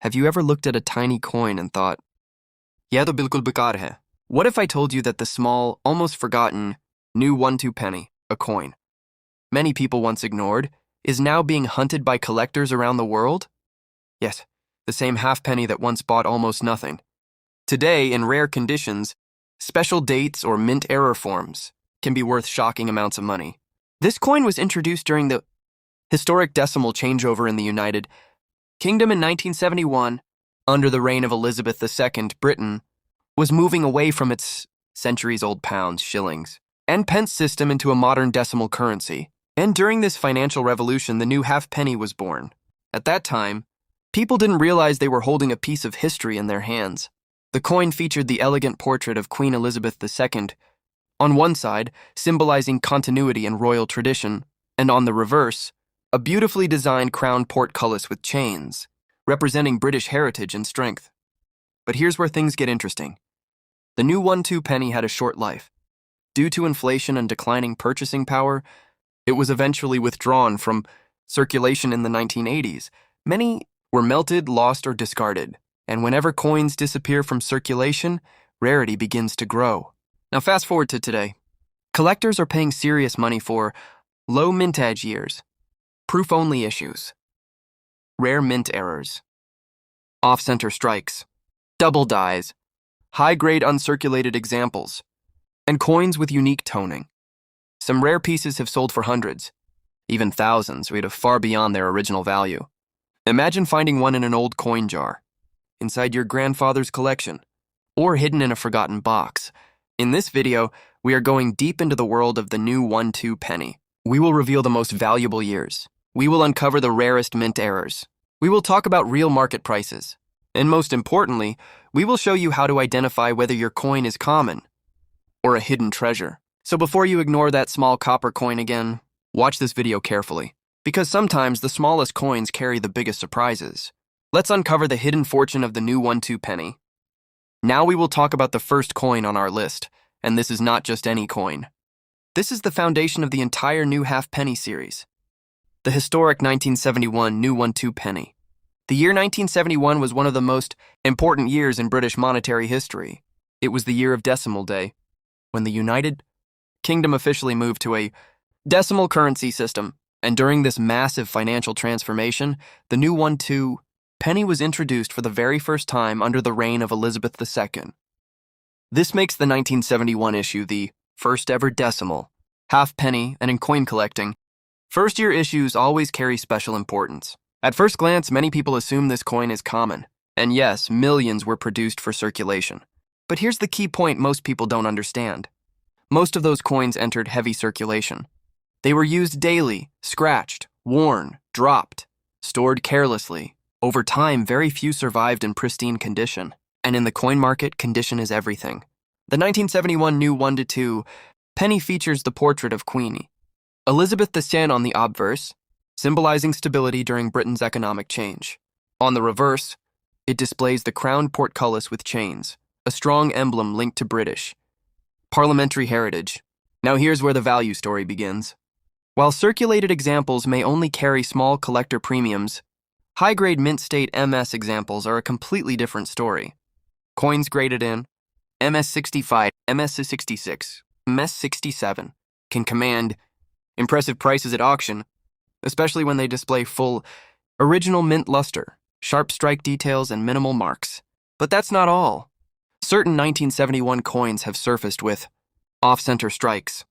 Have you ever looked at a tiny coin and thought, "Yeh to bilkul bekar hai"? What if I told you that the small, almost forgotten, new 1-2 penny, a coin, many people once ignored, is now being hunted by collectors around the world? Yes, the same halfpenny that once bought almost nothing. Today, in rare conditions, special dates or mint error forms can be worth shocking amounts of money. This coin was introduced during the historic decimal changeover in the United Kingdom in 1971. Under the reign of Elizabeth II, Britain was moving away from its centuries-old pounds, shillings, and pence system into a modern decimal currency. And during this financial revolution, the new halfpenny was born. At that time, people didn't realize they were holding a piece of history in their hands. The coin featured the elegant portrait of Queen Elizabeth II, on one side, symbolizing continuity and royal tradition, and on the reverse, a beautifully designed crown portcullis with chains, representing British heritage and strength. But here's where things get interesting. The new 1-2 penny had a short life. Due to inflation and declining purchasing power, it was eventually withdrawn from circulation in the 1980s. Many were melted, lost, or discarded. And whenever coins disappear from circulation, rarity begins to grow. Now fast forward to today. Collectors are paying serious money for low mintage years, proof-only issues, rare mint errors, off-center strikes, double dies, high-grade uncirculated examples, and coins with unique toning. Some rare pieces have sold for hundreds, even thousands, rated far beyond their original value. Imagine finding one in an old coin jar, inside your grandfather's collection, or hidden in a forgotten box. In this video, we are going deep into the world of the new 1-2 penny. We will reveal the most valuable years. We will uncover the rarest mint errors. We will talk about real market prices. And most importantly, we will show you how to identify whether your coin is common or a hidden treasure. So before you ignore that small copper coin again, watch this video carefully, because sometimes the smallest coins carry the biggest surprises. Let's uncover the hidden fortune of the new 1-2 penny. Now we will talk about the first coin on our list, and this is not just any coin. This is the foundation of the entire new halfpenny series. The historic 1971 new 1-2 penny. The year 1971 was one of the most important years in British monetary history. It was the year of decimal day, when the United Kingdom officially moved to a decimal currency system. And during this massive financial transformation, the new 1-2 penny was introduced for the very first time under the reign of Elizabeth II. This makes the 1971 issue the first ever decimal, halfpenny, and in coin collecting, first-year issues always carry special importance. At first glance, many people assume this coin is common. And yes, millions were produced for circulation. But here's the key point most people don't understand. Most of those coins entered heavy circulation. They were used daily, scratched, worn, dropped, stored carelessly. Over time, very few survived in pristine condition. And in the coin market, condition is everything. The 1971 new 1-2 penny features the portrait of Queen Elizabeth II on the obverse, symbolizing stability during Britain's economic change. On the reverse, it displays the crown portcullis with chains, a strong emblem linked to British parliamentary heritage. Now here's where the value story begins. While circulated examples may only carry small collector premiums, high-grade mint state MS examples are a completely different story. Coins graded in MS65, MS66, MS67 can command impressive prices at auction, especially when they display full, original mint luster, sharp strike details, and minimal marks. But that's not all. Certain 1971 coins have surfaced with off-center strikes,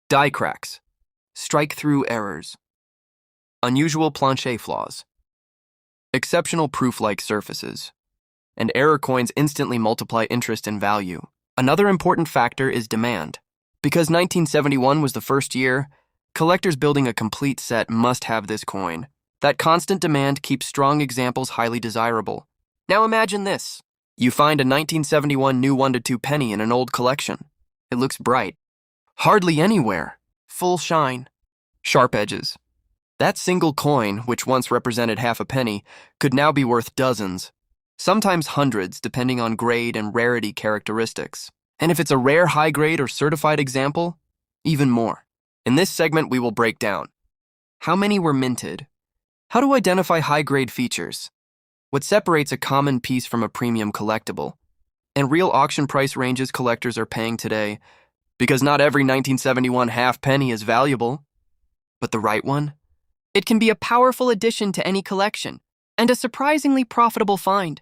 die cracks, strike-through errors, unusual planche flaws, exceptional proof-like surfaces, and error coins instantly multiply interest and value. Another important factor is demand. Because 1971 was the first year, collectors building a complete set must have this coin. That constant demand keeps strong examples highly desirable. Now imagine this. You find a 1971 new 1-2 penny in an old collection. It looks bright. Hardly anywhere. Full shine. Sharp edges. That single coin, which once represented half a penny, could now be worth dozens, sometimes hundreds, depending on grade and rarity characteristics. And if it's a rare high-grade or certified example, even more. In this segment, we will break down how many were minted, how to identify high-grade features, what separates a common piece from a premium collectible, and real auction price ranges collectors are paying today, because not every 1971 half penny is valuable, but the right one? It can be a powerful addition to any collection, and a surprisingly profitable find.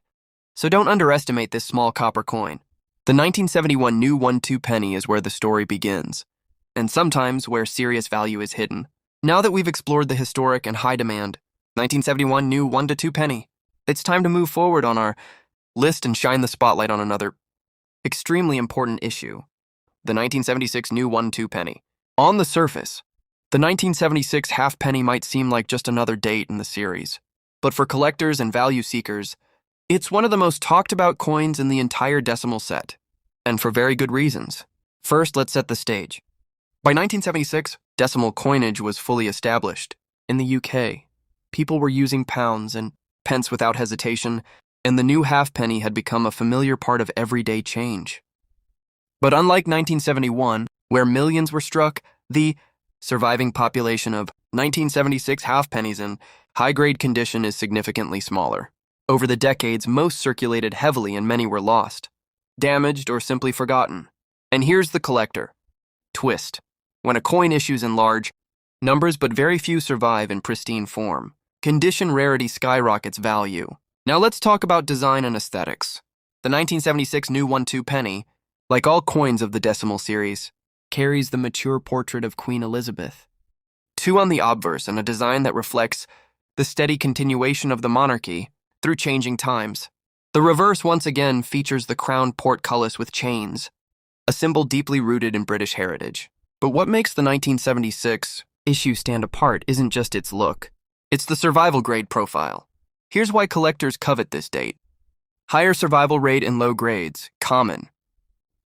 So don't underestimate this small copper coin. The 1971 new 1-2 penny is where the story begins, and sometimes where serious value is hidden. Now that we've explored the historic and high-demand 1971 new 1-2 penny, it's time to move forward on our list and shine the spotlight on another extremely important issue, the 1976 new 1-2 penny. On the surface, the 1976 half penny might seem like just another date in the series, but for collectors and value seekers, it's one of the most talked about coins in the entire decimal set, and for very good reasons. First, let's set the stage. By 1976, decimal coinage was fully established. In the UK, people were using pounds and pence without hesitation, and the new halfpenny had become a familiar part of everyday change. But unlike 1971, where millions were struck, the surviving population of 1976 halfpennies in high-grade condition is significantly smaller. Over the decades, most circulated heavily and many were lost, damaged, or simply forgotten. And here's the collector twist. When a coin issues in large numbers but very few survive in pristine form, condition rarity skyrockets value. Now let's talk about design and aesthetics. The 1976 new 1-2 penny, like all coins of the decimal series, carries the mature portrait of Queen Elizabeth. 2 on the obverse, and a design that reflects the steady continuation of the monarchy through changing times. The reverse once again features the crown portcullis with chains, a symbol deeply rooted in British heritage. But what makes the 1976 issue stand apart isn't just its look. It's the survival grade profile. Here's why collectors covet this date. Higher survival rate in low grades, common.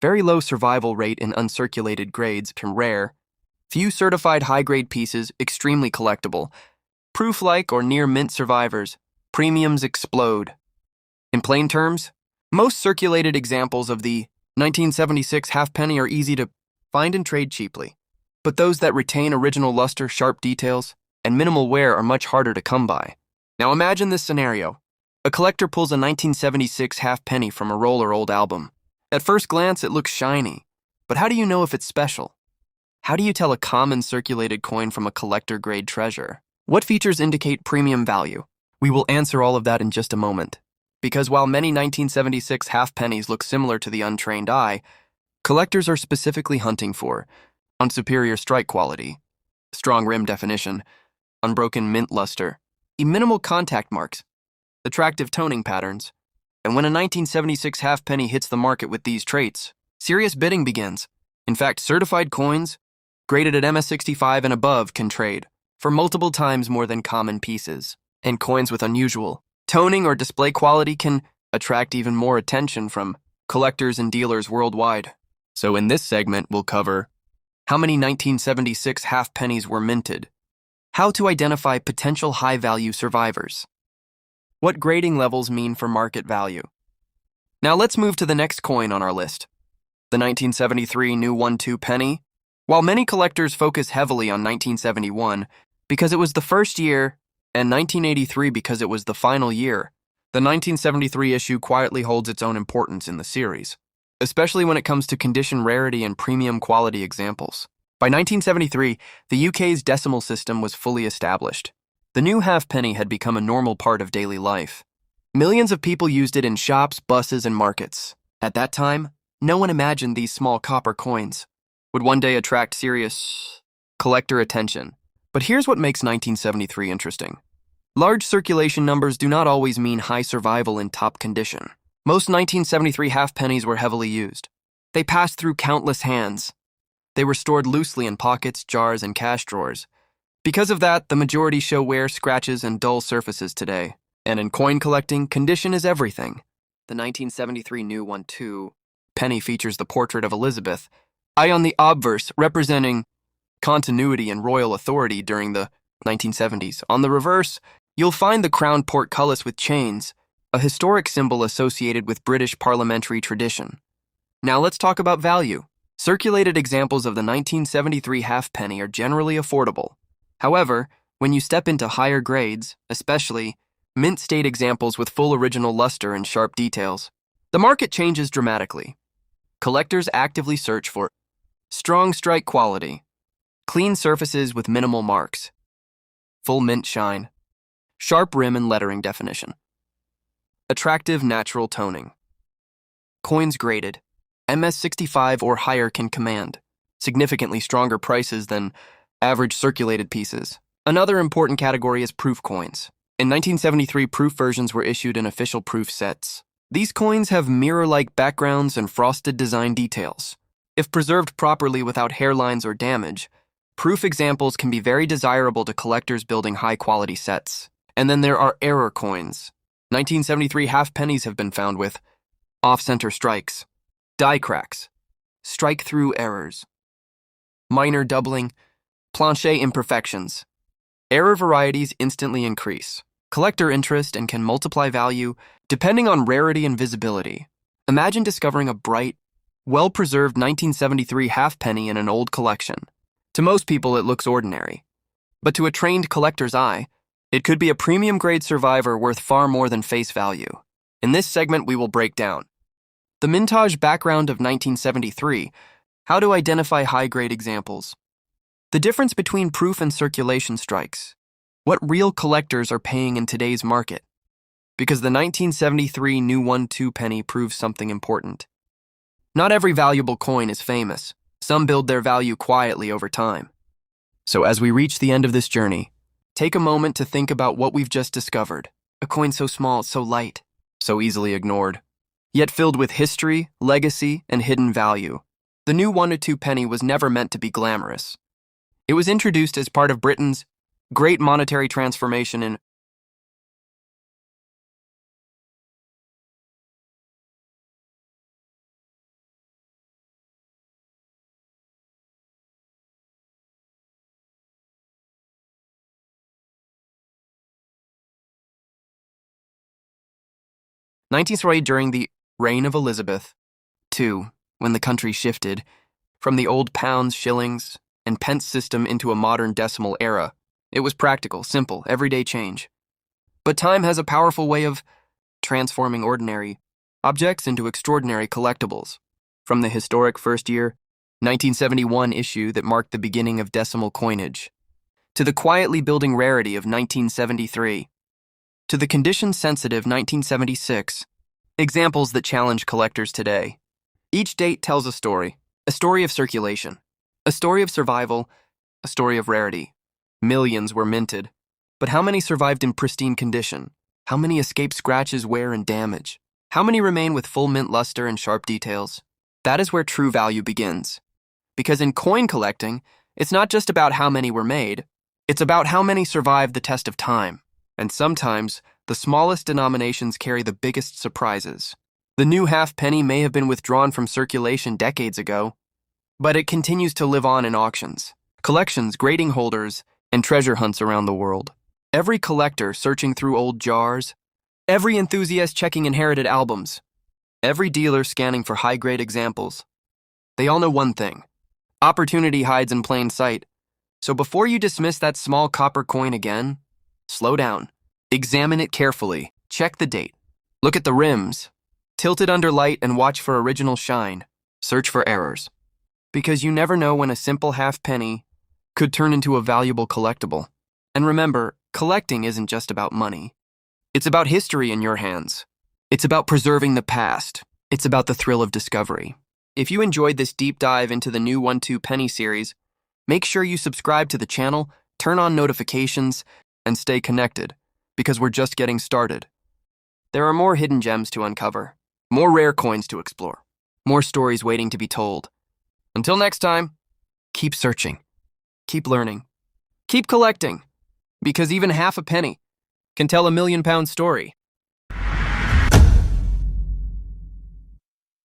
Very low survival rate in uncirculated grades, rare. Few certified high-grade pieces, extremely collectible. Proof-like or near-mint survivors, premiums explode. In plain terms, most circulated examples of the 1976 halfpenny are easy to find and trade cheaply. But those that retain original luster, sharp details, and minimal wear are much harder to come by. Now imagine this scenario. A collector pulls a 1976 halfpenny from a roll or old album. At first glance, it looks shiny. But how do you know if it's special? How do you tell a common circulated coin from a collector-grade treasure? What features indicate premium value? We will answer all of that in just a moment. Because while many 1976 halfpennies look similar to the untrained eye, collectors are specifically hunting for on superior strike quality, strong rim definition, unbroken mint luster, minimal contact marks, attractive toning patterns. And when a 1976 halfpenny hits the market with these traits, serious bidding begins. In fact, certified coins, graded at MS65 and above, can trade for multiple times more than common pieces. And coins with unusual toning or display quality can attract even more attention from collectors and dealers worldwide. So in this segment, we'll cover how many 1976 halfpennies were minted, how to identify potential high-value survivors, what grading levels mean for market value. Now let's move to the next coin on our list, the 1973 new 1-2 penny. While many collectors focus heavily on 1971 because it was the first year and 1983 because it was the final year, the 1973 issue quietly holds its own importance in the series, especially when it comes to condition rarity and premium quality examples. By 1973, the UK's decimal system was fully established. The new halfpenny had become a normal part of daily life. Millions of people used it in shops, buses, and markets. At that time, no one imagined these small copper coins would one day attract serious collector attention. But here's what makes 1973 interesting. Large circulation numbers do not always mean high survival in top condition. Most 1973 halfpennies were heavily used. They passed through countless hands. They were stored loosely in pockets, jars, and cash drawers. Because of that, the majority show wear, scratches, and dull surfaces today. And in coin collecting, condition is everything. The 1973 new 1-2 penny features the portrait of Elizabeth, eye on the obverse, representing continuity and royal authority during the 1970s. On the reverse, you'll find the crown portcullis with chains, a historic symbol associated with British parliamentary tradition. Now let's talk about value. Circulated examples of the 1973 halfpenny are generally affordable. However, when you step into higher grades, especially mint state examples with full original luster and sharp details. The market changes dramatically. Collectors actively search for strong strike quality, clean surfaces with minimal marks, full mint shine, sharp rim and lettering definition, attractive natural toning. Coins graded, MS65 or higher can command significantly stronger prices than average circulated pieces. Another important category is proof coins. In 1973, proof versions were issued in official proof sets. These coins have mirror-like backgrounds and frosted design details. If preserved properly without hairlines or damage, proof examples can be very desirable to collectors building high-quality sets. And then there are error coins. 1973 half pennies have been found with off-center strikes, die cracks, strike-through errors, minor doubling, planche imperfections. Error varieties instantly increase collector interest and can multiply value depending on rarity and visibility. Imagine discovering a bright, well-preserved 1973 half penny in an old collection. To most people, it looks ordinary. But to a trained collector's eye, it could be a premium-grade survivor worth far more than face value. In this segment, we will break down the mintage background of 1973, how to identify high-grade examples, the difference between proof and circulation strikes, what real collectors are paying in today's market, because the 1973 new 1-2 penny proves something important. Not every valuable coin is famous. Some build their value quietly over time. So as we reach the end of this journey, take a moment to think about what we've just discovered. A coin so small, so light, so easily ignored, yet filled with history, legacy, and hidden value. The new 1-2 penny was never meant to be glamorous. It was introduced as part of Britain's great monetary transformation in 19th century during the reign of Elizabeth II, when the country shifted from the old pounds, shillings, and pence system into a modern decimal era. It was practical, simple, everyday change. But time has a powerful way of transforming ordinary objects into extraordinary collectibles. From the historic first year, 1971 issue that marked the beginning of decimal coinage, to the quietly building rarity of 1973, to the condition-sensitive 1976, examples that challenge collectors today. Each date tells a story of circulation, a story of survival, a story of rarity. Millions were minted, but how many survived in pristine condition? How many escaped scratches, wear, and damage? How many remain with full mint luster and sharp details? That is where true value begins. Because in coin collecting, it's not just about how many were made, it's about how many survived the test of time. And sometimes, the smallest denominations carry the biggest surprises. The new half penny may have been withdrawn from circulation decades ago, but it continues to live on in auctions, collections, grading holders, and treasure hunts around the world. Every collector searching through old jars, every enthusiast checking inherited albums, every dealer scanning for high-grade examples. They all know one thing: opportunity hides in plain sight. So before you dismiss that small copper coin again, slow down. Examine it carefully. Check the date. Look at the rims. Tilt it under light and watch for original shine. Search for errors. Because you never know when a simple half penny could turn into a valuable collectible. And remember, collecting isn't just about money. It's about history in your hands. It's about preserving the past. It's about the thrill of discovery. If you enjoyed this deep dive into the new 1-2 penny series, make sure you subscribe to the channel, turn on notifications, and stay connected, because we're just getting started. There are more hidden gems to uncover, more rare coins to explore, more stories waiting to be told. Until next time, keep searching, keep learning, keep collecting, because even half a penny can tell a million-pound story.